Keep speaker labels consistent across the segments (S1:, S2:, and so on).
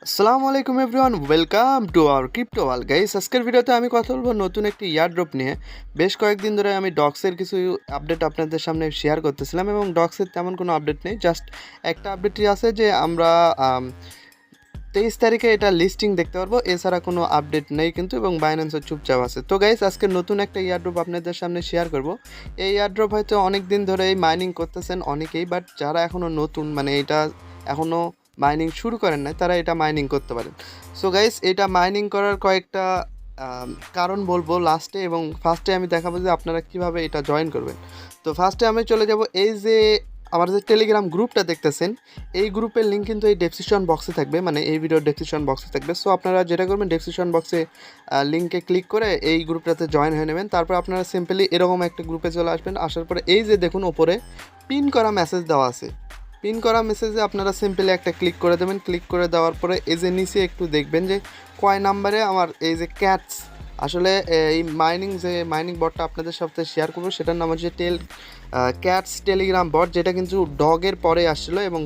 S1: আসসালামু আলাইকুম everyone, welcome to our crypto world guys. আজকের ভিডিওতে আমি কথা বলবো নতুন একটি ইয়ারড্রপ নিয়ে। বেশ কয়েকদিন ধরে আমি ডক্সের কিছু আপডেট আপনাদের সামনে শেয়ার করতেছিলাম এবং ডক্সের তেমন কোনো আপডেট নেই, জাস্ট একটা আপডেটই আছে যে আমরা 23 তারিখে এটা লিস্টিং দেখতে পারবো। এছাড়া কোনো আপডেট নেই কিন্তু, এবং বাইন্যান্সও চুপচাপ আছে। তো গাইস, আজকে নতুন একটা ইয়ারড্রপ আপনাদের সামনে শেয়ার করব। এই ইয়ারড্রপ হয়তো অনেক দিন ধরে মাইনিং করতেছেন অনেকেই, বাট যারা এখনও নতুন, মানে এটা এখনও মাইনিং শুরু করেন নাই, তারা এটা মাইনিং করতে পারেন। সো গাইস, এটা মাইনিং করার কয়েকটা কারণ বলবো লাস্টে, এবং ফার্স্টে আমি দেখাবো যে আপনারা কিভাবে এটা জয়েন করবেন। তো ফার্স্টে আমি চলে যাব, এই যে আমার যে টেলিগ্রাম গ্রুপটা দেখতেছেন, এই গ্রুপের লিঙ্ক কিন্তু এই ডেসক্রিপশন বক্সে থাকবে, মানে এই ভিডিওর ডেসক্রিপশন বক্সে থাকবে। সো আপনারা যেটা করবেন, ডেসক্রিপশন বক্সে লিঙ্কে ক্লিক করে এই গ্রুপটাতে জয়েন হয়ে নেবেন। তারপর আপনারা সিম্পলি এরকম একটা গ্রুপে চলে আসবেন। আসার পরে এই যে দেখুন ওপরে পিন করা মেসেজ দেওয়া আছে, পিন করা মেসেজে আপনারা সিম্পলি একটা ক্লিক করে দেবেন। ক্লিক করে দেওয়ার পরে এই যে নিচে একটু দেখবেন যে কয় নাম্বারে আমার এই যে ক্যাটস, আসলে এই মাইনিং বটটা আপনাদের সাথে শেয়ার করবো, সেটার নাম হচ্ছে ক্যাটস টেলিগ্রাম বট, যেটা কিন্তু ডগের পরে আসছিলো, এবং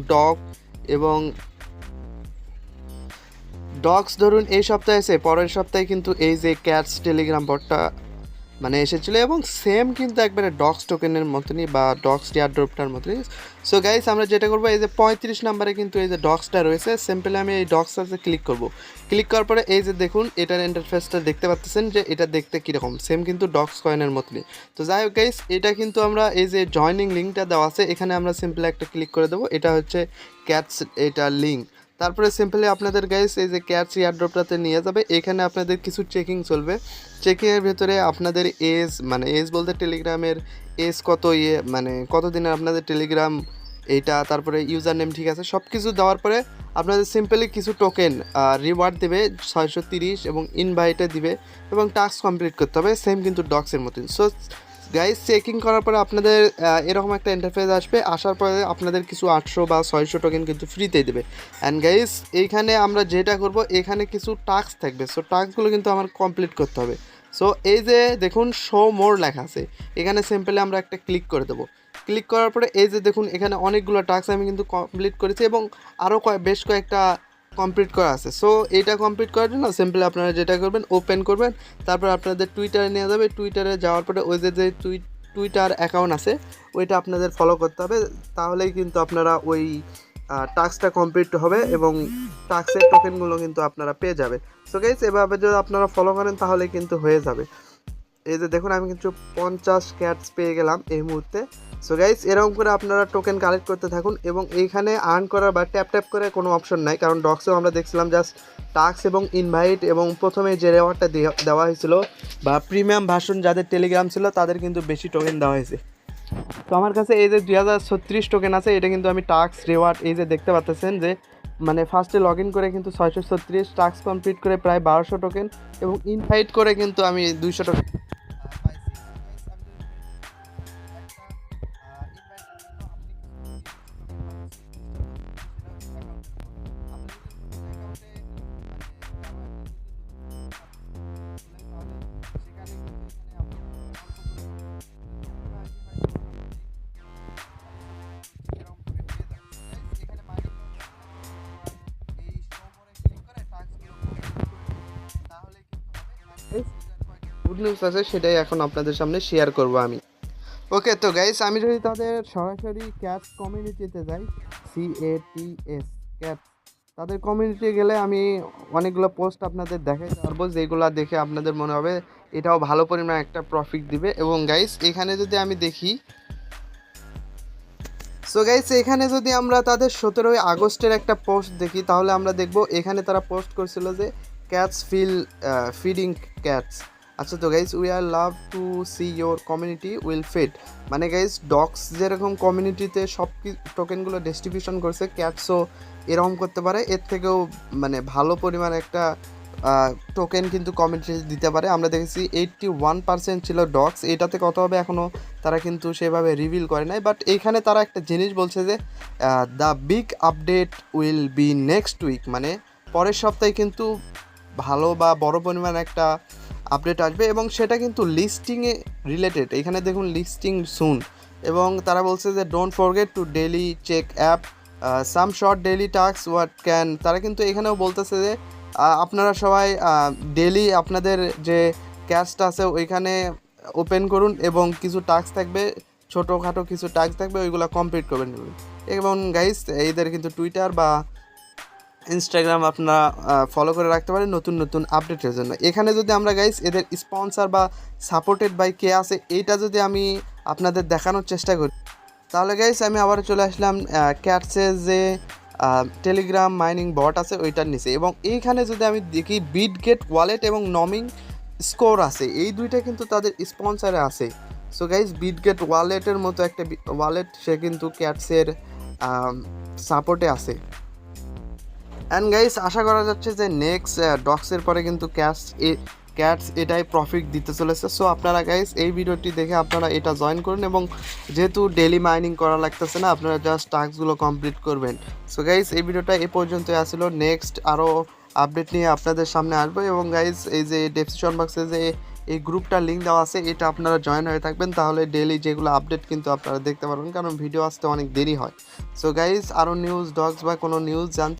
S1: এবং ডগস ধরুন এই সপ্তাহে এসে পরের সপ্তাহে কিন্তু এই যে ক্যাটস টেলিগ্রাম বটটা মানে এসেছিলো, এবং সেম কিন্তু একবারে ডক্স টোকেনের মতনই বা ডক্স এয়ারড্রপটার মতনই। সো গাইস, আমরা যেটা করবো, এই যে 35 নাম্বারে কিন্তু এই যে ডক্সটা রয়েছে, সিম্পলি আমি এই ডক্সটাতে ক্লিক করব। ক্লিক করার পরে এই যে দেখুন এটার ইন্টারফেসটা দেখতে পাচ্ছেন যে এটা দেখতে কীরকম, সেম কিন্তু ডক্স কয়েনের মতনই। তো যাই হোক গাইস, এটা কিন্তু আমরা এই যে জয়নিং লিঙ্কটা দেওয়া আছে, এখানে আমরা সিম্পলি একটা ক্লিক করে দেবো। এটা হচ্ছে ক্যাটস এটা লিঙ্ক। তারপরে সিম্পলি আপনাদের গাইস এই যে ক্যাটস এয়ারড্রপটাতে নিয়ে যাবে। এখানে আপনাদের কিছু চেকিং চলবে। চেকিংয়ের ভেতরে আপনাদের এজ বলতে টেলিগ্রামের এজ কত, মানে কতদিনের আপনাদের টেলিগ্রাম এইটা, তারপরে ইউজার নেম ঠিক আছে, সব কিছু দেওয়ার পরে আপনাদের সিম্পলি কিছু টোকেন রিওয়ার্ড দেবে 630, এবং ইনভাইটে দিবে, এবং টাস্ক কমপ্লিট করতে হবে সেম কিন্তু ডক্সের মতন। সো গাইস, চেকিং করার পরে আপনাদের এরকম একটা ইন্টারফেস আসবে। আসার পরে আপনাদের কিছু 800 বা 600 টোকেন কিন্তু ফ্রিতেই দেবে। অ্যান্ড গাইস, এইখানে আমরা যেটা করব, এখানে কিছু টাস্ক থাকবে। সো টাস্কগুলো কিন্তু আমার কমপ্লিট করতে হবে। সো এই যে দেখুন শো মোর লেখা আছে, এখানে সিম্পলি আমরা একটা ক্লিক করে দেবো। ক্লিক করার পরে এই যে দেখুন এখানে অনেকগুলো টাস্ক আমি কিন্তু কমপ্লিট করেছি, এবং আরও বেশ কয়েকটা কমপ্লিট করা আছে। সো এইটা কমপ্লিট করার জন্য সিম্পলি আপনারা যেটা করবেন, ওপেন করবেন। তারপর আপনাদের টুইটারে নিয়ে যাবে। টুইটারে যাওয়ার পরে ওই যে টুইটার অ্যাকাউন্ট আছে, ওইটা আপনাদের ফলো করতে হবে। তাহলেই কিন্তু আপনারা ওই টাস্কটা কমপ্লিট হবে, এবং টাস্কের টোকেনগুলো কিন্তু আপনারা পেয়ে যাবে। সো গাইস, এভাবে যদি আপনারা ফলো করেন তাহলে কিন্তু হয়ে যাবে। এই যে দেখুন আমি কিন্তু 50 ক্যাটস পেয়ে গেলাম এই মুহূর্তে। সো গাইস, এরকম করে আপনারা টোকেন কালেক্ট করতে থাকুন, এবং এইখানে আর্ন করার বা ট্যাপ করে কোনো অপশন নাই, কারণ ডক্সেও আমরা দেখছিলাম জাস্ট টাস্ক এবং ইনভাইট, এবং প্রথমে যে রেওয়ার্ডটা দেওয়া হয়েছিল বা প্রিমিয়াম ভার্সন যাদের টেলিগ্রাম ছিল তাদের কিন্তু বেশি টোকেন দেওয়া হয়েছে। তো আমার কাছে এই যে 2036 টোকেন আছে, এটা কিন্তু আমি টাস্ক রেওয়ার্ড এই যে দেখতে পাচ্ছেন যে মানে ফার্স্টে লগ ইন করে কিন্তু 636, টাস্ক কমপ্লিট করে প্রায় 1200 টোকেন, এবং ইনভাইট করে কিন্তু আমি 200 টোকেন গুড নিউজ আছে, সেটাই এখন আপনাদের সামনে শেয়ার করব আমি। ওকে, তো গাইস, আমি যদি তাদের সরাসরি ক্যাটস কমিউনিটিতে যাই, CATS ক্যাটস, তাদের কমিউনিটি গেলে আমি অনেকগুলো পোস্ট আপনাদের দেখাতে পারবো, যেগুলো দেখে আপনাদের মনে হবে এটাও ভালো পরিমাণ একটা প্রফিট দিবে। এবং গাইস, এখানে যদি আমি দেখি, সো গাইস, এখানে যদি আমরা তাদের 17ই আগস্টের একটা পোস্ট দেখি, তাহলে আমরা দেখব এখানে তারা পোস্ট করছিল যে ক্যাটস ফিডিং ক্যাটস। আচ্ছা, তো guys, we are love to see your community will fit, মানে গাইস ডগস যেরকম কমিউনিটিতে সব টোকেনগুলো ডিস্ট্রিবিউশন করছে, ক্যাটসও এরকম করতে পারে, এর থেকেও মানে ভালো পরিমাণ একটা টোকেন কিন্তু কমিউনিটি দিতে পারে। আমরা দেখেছি 81% ছিল ডগস, এটাতে কত হবে এখনও তারা কিন্তু সেভাবে রিভিল করে নাই, বাট এইখানে তারা একটা জিনিস বলছে যে the big update will be next week, মানে পরের সপ্তাহে কিন্তু ভালো বা বড় পরিমাণ একটা আপডেট আসবে, এবং সেটা কিন্তু লিস্টিংয়ে রিলেটেড। এখানে দেখুন লিস্টিং সুন, এবং তারা বলছে যে don't forget to daily check app some short daily task what can, তারা কিন্তু এখানেও বলতেছে যে আপনারা সবাই ডেইলি আপনাদের যে ক্যাশটা আছে ওইখানে ওপেন করুন এবং কিছু টাস্ক থাকবে, ছোটোখাটো কিছু টাস্ক থাকবে, ওইগুলো কমপ্লিট করবেন। এবং গাইস এদের কিন্তু টুইটার বা ইনস্টাগ্রাম আপনারা ফলো করে রাখতে পারেন নতুন নতুন আপডেটের জন্য। এখানে যদি আমরা গাইস এদের স্পন্সর বা সাপোর্টেড বাই কে আছে এইটা যদি আমি আপনাদের দেখানোর চেষ্টা করি, তাহলে গাইস আমি আবার চলে আসলাম ক্যাটসের যে টেলিগ্রাম মাইনিং বট আছে ওইটার নিচে, এবং এইখানে যদি আমি দেখি বিটগেট ওয়ালেট এবং নমিং স্কোর আছে, এই দুইটা কিন্তু তাদের স্পন্সারে আছে। সো গাইস বিটগেট ওয়ালেটের মতো একটা ওয়ালেট সে কিন্তু ক্যাটসের সাপোর্টে আছে। অ্যান্ড গাইস আশা করা যাচ্ছে যে নেক্সট ডক্সের পরে কিন্তু ক্যাটস এটাই প্রফিট দিতে চলেছে। সো আপনারা গাইস এই ভিডিওটি দেখে আপনারা এটা জয়েন করুন, এবং যেহেতু ডেলি মাইনিং করা লাগতেছে না, আপনারা জাস্ট টাস্কগুলো কমপ্লিট করবেন। সো গাইস এই ভিডিওটা এ পর্যন্ত আসলো, নেক্সট আরও আপডেট নিয়ে আপনাদের সামনে আসবো। এবং গাইস এই যে ডেসক্রিপশন বক্সে যে এই গ্রুপটার লিঙ্ক দেওয়া আছে এটা আপনারা জয়েন হয়ে থাকবেন, তাহলে ডেলি যেগুলো আপডেট কিন্তু আপনারা দেখতে পারবেন, কারণ ভিডিও আসতে অনেক দেরি হয়। সো গাইস আরও নিউজ ডগস বা কোনো নিউজ জানতে